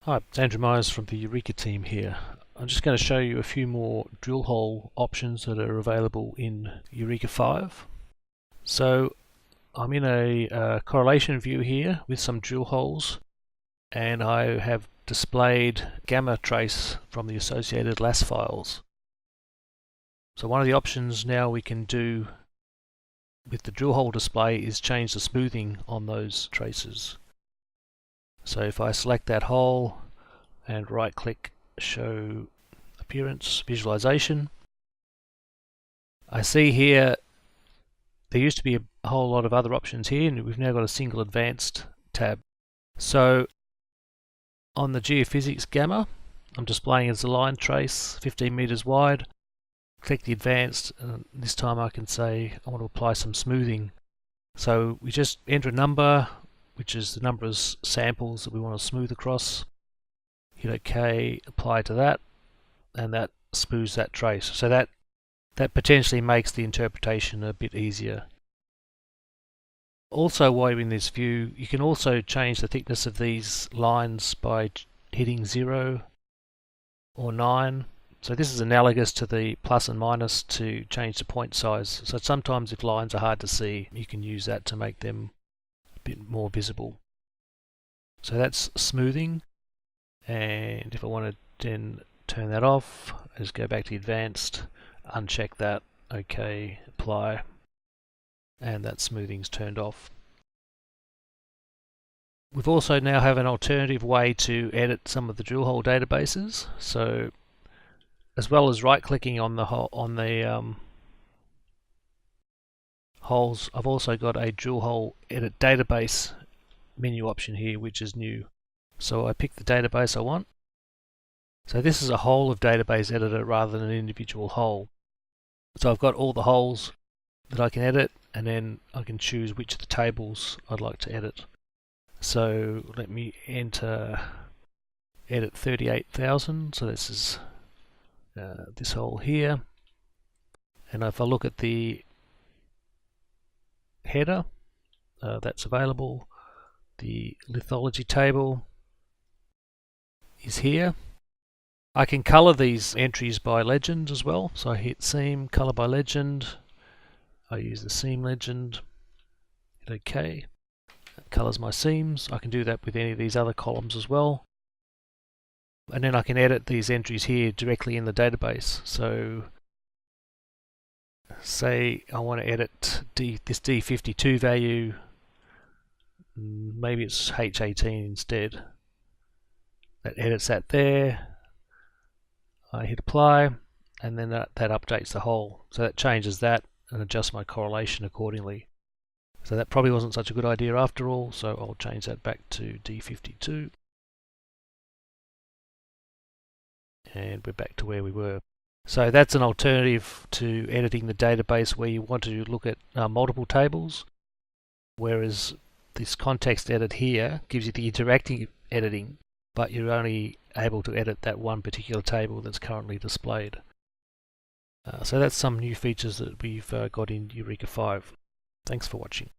Hi, it's Andrew Myers from the Eureka team here. I'm just going to show you a few more drill hole options that are available in Eureka 5. So I'm in a correlation view here with some drill holes, and I have displayed gamma trace from the associated LAS files. So one of the options now we can do with the drill hole display is change the smoothing on those traces. So if I select that hole and right click show appearance visualization, I see here there used to be a whole lot of other options here, and we've now got a single advanced tab. So on the geophysics gamma, I'm displaying as a line trace 15 meters wide. Click the advanced, and this time I can say I want to apply some smoothing. So we just enter a number, which is the number of samples that we want to smooth across. Hit OK, apply to that, and that smooths that trace. So that potentially makes the interpretation a bit easier. Also, while you're in this view, you can also change the thickness of these lines by hitting 0 or 9. So this is analogous to the plus and minus to change the point size. So sometimes if lines are hard to see, you can use that to make them a bit more visible. So that's smoothing. And if I want to then turn that off, I just go back to advanced, uncheck that, OK, apply, and that smoothing's turned off. We've also now have an alternative way to edit some of the drill hole databases. So as well as right clicking on the holes, I've also got a drill hole edit database menu option here, which is new. So I pick the database I want. So this is a whole of database editor rather than an individual hole. So I've got all the holes that I can edit, and then I can choose which of the tables I'd like to edit. So let me enter edit 38,000. So this is this hole here. And if I look at the header, that's available. The lithology table is here. I can color these entries by legend as well. So I hit seam, color by legend. I use the seam legend. Hit OK. It colors my seams. I can do that with any of these other columns as well. And then I can edit these entries here directly in the database. So say I want to edit this D52 value. Maybe it's H18 instead. That edits that there. I hit apply, and then that updates the hole. So that changes that and adjusts my correlation accordingly. So that probably wasn't such a good idea after all, so I'll change that back to D52. And we're back to where we were. So that's an alternative to editing the database where you want to look at multiple tables, whereas this context edit here gives you the interactive editing, but you're only able to edit that one particular table that's currently displayed. So that's some new features that we've got in Eureka 5. Thanks for watching.